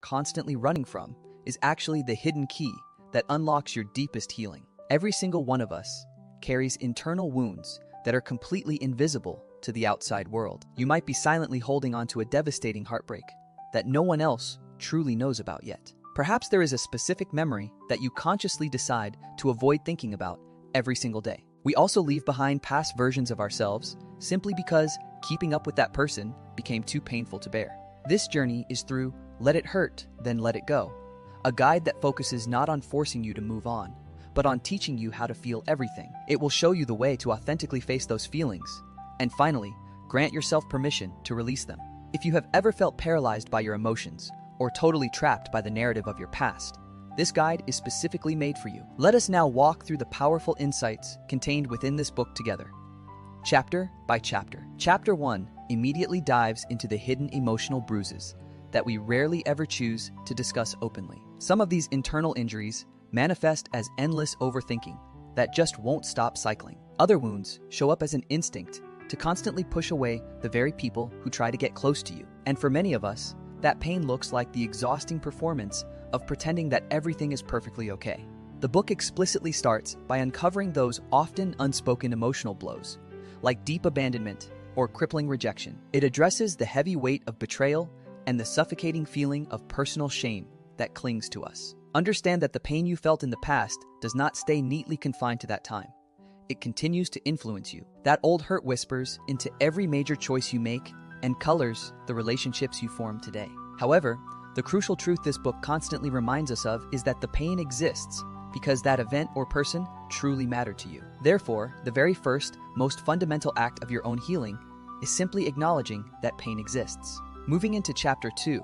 Constantly running from is actually the hidden key that unlocks your deepest healing. Every single one of us carries internal wounds that are completely invisible to the outside world. You might be silently holding on to a devastating heartbreak that no one else truly knows about yet. Perhaps there is a specific memory that you consciously decide to avoid thinking about every single day. We also leave behind past versions of ourselves simply because keeping up with that person became too painful to bear. This journey is through Let It Hurt, Then Let It Go, a guide that focuses not on forcing you to move on, but on teaching you how to feel everything. It will show you the way to authentically face those feelings, and finally, grant yourself permission to release them. If you have ever felt paralyzed by your emotions, or totally trapped by the narrative of your past, this guide is specifically made for you. Let us now walk through the powerful insights contained within this book together, chapter by chapter. Chapter 1 immediately dives into the hidden emotional bruises that we rarely ever choose to discuss openly. Some of these internal injuries manifest as endless overthinking that just won't stop cycling. Other wounds show up as an instinct to constantly push away the very people who try to get close to you. And for many of us, that pain looks like the exhausting performance of pretending that everything is perfectly okay. The book explicitly starts by uncovering those often unspoken emotional blows, like deep abandonment or crippling rejection. It addresses the heavy weight of betrayal and the suffocating feeling of personal shame that clings to us. Understand that the pain you felt in the past does not stay neatly confined to that time. It continues to influence you. That old hurt whispers into every major choice you make and colors the relationships you form today. However, the crucial truth this book constantly reminds us of is that the pain exists because that event or person truly mattered to you. Therefore, the very first, most fundamental act of your own healing is simply acknowledging that pain exists. Moving into chapter 2,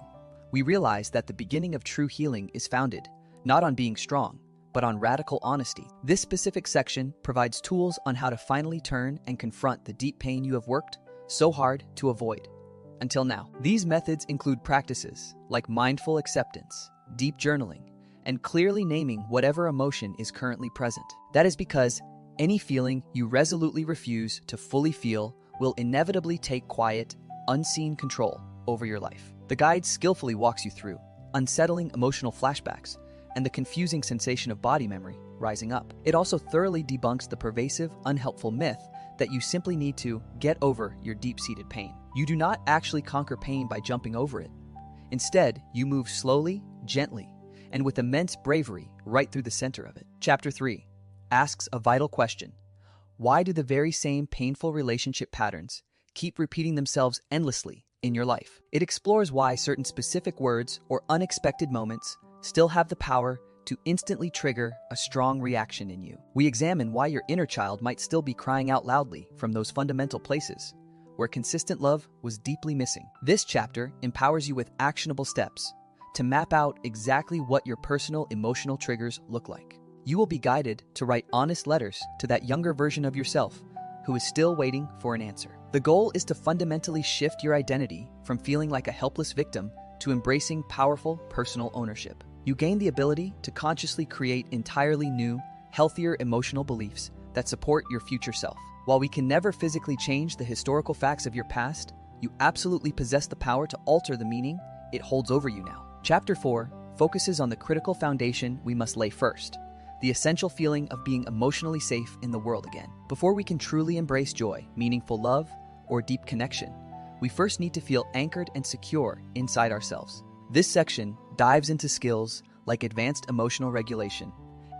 we realize that the beginning of true healing is founded not on being strong, but on radical honesty. This specific section provides tools on how to finally turn and confront the deep pain you have worked so hard to avoid until now. These methods include practices like mindful acceptance, deep journaling, and clearly naming whatever emotion is currently present. That is because any feeling you resolutely refuse to fully feel will inevitably take quiet, unseen control over your life. The guide skillfully walks you through unsettling emotional flashbacks and the confusing sensation of body memory rising up. It also thoroughly debunks the pervasive, unhelpful myth that you simply need to get over your deep-seated pain. You do not actually conquer pain by jumping over it. Instead, you move slowly, gently, and with immense bravery right through the center of it. Chapter 3 asks a vital question. Why do the very same painful relationship patterns keep repeating themselves endlessly in your life? It explores why certain specific words or unexpected moments still have the power to instantly trigger a strong reaction in you. We examine why your inner child might still be crying out loudly from those fundamental places where consistent love was deeply missing. This chapter empowers you with actionable steps to map out exactly what your personal emotional triggers look like. You will be guided to write honest letters to that younger version of yourself who is still waiting for an answer. The goal is to fundamentally shift your identity from feeling like a helpless victim to embracing powerful personal ownership. You gain the ability to consciously create entirely new, healthier emotional beliefs that support your future self. While we can never physically change the historical facts of your past, you absolutely possess the power to alter the meaning it holds over you now. Chapter 4 focuses on the critical foundation we must lay first, the essential feeling of being emotionally safe in the world again. Before we can truly embrace joy, meaningful love, or deep connection, we first need to feel anchored and secure inside ourselves. This section dives into skills like advanced emotional regulation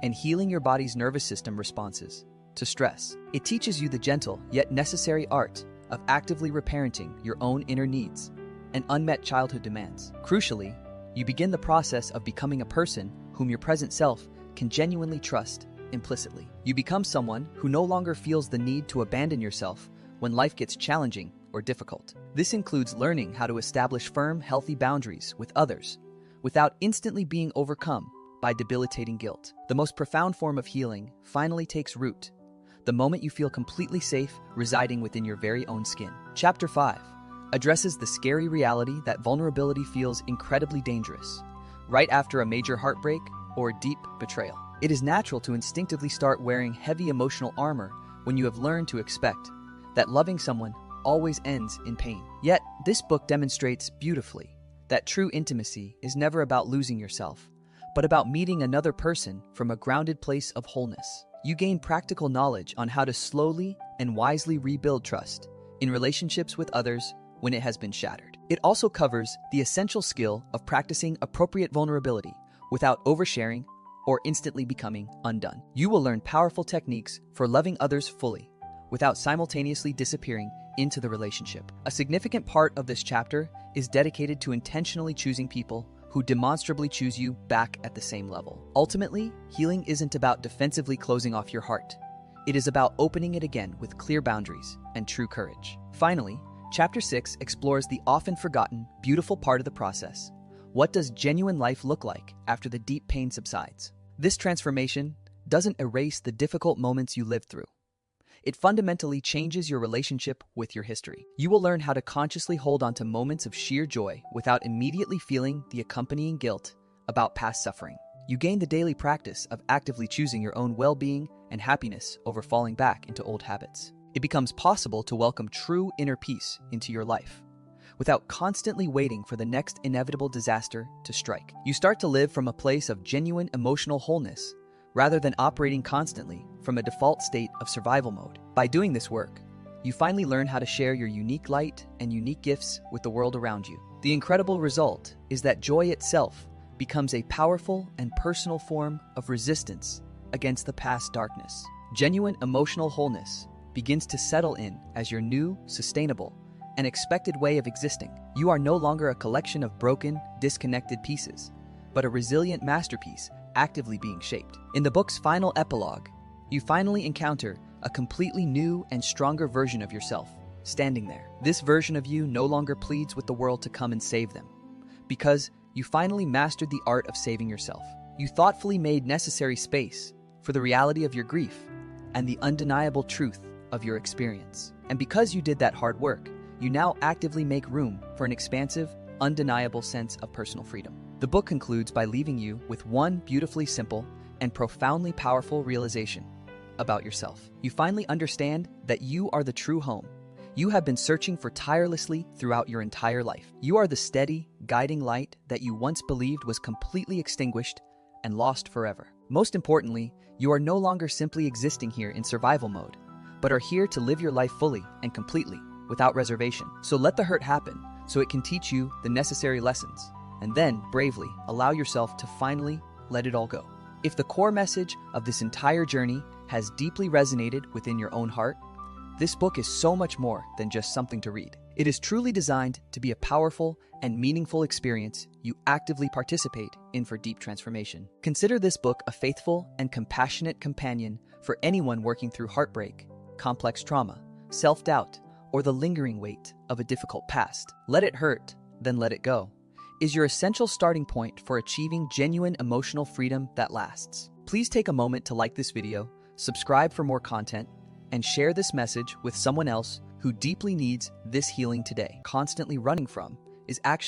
and healing your body's nervous system responses to stress. It teaches you the gentle yet necessary art of actively reparenting your own inner needs and unmet childhood demands. Crucially, you begin the process of becoming a person whom your present self can genuinely trust implicitly. You become someone who no longer feels the need to abandon yourself when life gets challenging or difficult. This includes learning how to establish firm, healthy boundaries with others without instantly being overcome by debilitating guilt. The most profound form of healing finally takes root the moment you feel completely safe residing within your very own skin. Chapter 5 addresses the scary reality that vulnerability feels incredibly dangerous right after a major heartbreak or deep betrayal. It is natural to instinctively start wearing heavy emotional armor when you have learned to expect that loving someone always ends in pain. Yet, this book demonstrates beautifully that true intimacy is never about losing yourself, but about meeting another person from a grounded place of wholeness. You gain practical knowledge on how to slowly and wisely rebuild trust in relationships with others when it has been shattered. It also covers the essential skill of practicing appropriate vulnerability without oversharing or instantly becoming undone. You will learn powerful techniques for loving others fully without simultaneously disappearing into the relationship. A significant part of this chapter is dedicated to intentionally choosing people who demonstrably choose you back at the same level. Ultimately, healing isn't about defensively closing off your heart. It is about opening it again with clear boundaries and true courage. Finally, Chapter 6 explores the often forgotten, beautiful part of the process. What does genuine life look like after the deep pain subsides? This transformation doesn't erase the difficult moments you lived through. It fundamentally changes your relationship with your history. You will learn how to consciously hold on to moments of sheer joy without immediately feeling the accompanying guilt about past suffering. You gain the daily practice of actively choosing your own well-being and happiness over falling back into old habits. It becomes possible to welcome true inner peace into your life without constantly waiting for the next inevitable disaster to strike. You start to live from a place of genuine emotional wholeness rather than operating constantly from a default state of survival mode. By doing this work, you finally learn how to share your unique light and unique gifts with the world around you. The incredible result is that joy itself becomes a powerful and personal form of resistance against the past darkness. Genuine emotional wholeness begins to settle in as your new, sustainable, and expected way of existing. You are no longer a collection of broken, disconnected pieces, but a resilient masterpiece actively being shaped. In the book's final epilogue, you finally encounter a completely new and stronger version of yourself, standing there. This version of you no longer pleads with the world to come and save them, because you finally mastered the art of saving yourself. You thoughtfully made necessary space for the reality of your grief and the undeniable truth of your experience. And because you did that hard work, you now actively make room for an expansive, undeniable sense of personal freedom. The book concludes by leaving you with one beautifully simple and profoundly powerful realization about yourself. You finally understand that you are the true home you have been searching for tirelessly throughout your entire life. You are the steady, guiding light that you once believed was completely extinguished and lost forever. Most importantly, you are no longer simply existing here in survival mode, but are here to live your life fully and completely, without reservation. So let the hurt happen, so it can teach you the necessary lessons, and then, bravely, allow yourself to finally let it all go. If the core message of this entire journey has deeply resonated within your own heart, this book is so much more than just something to read. It is truly designed to be a powerful and meaningful experience you actively participate in for deep transformation. Consider this book a faithful and compassionate companion for anyone working through heartbreak, complex trauma, self-doubt, or the lingering weight of a difficult past. Let it hurt, then let it go is your essential starting point for achieving genuine emotional freedom that lasts. Please take a moment to like this video, subscribe for more content, and share this message with someone else who deeply needs this healing today. Constantly running from is actually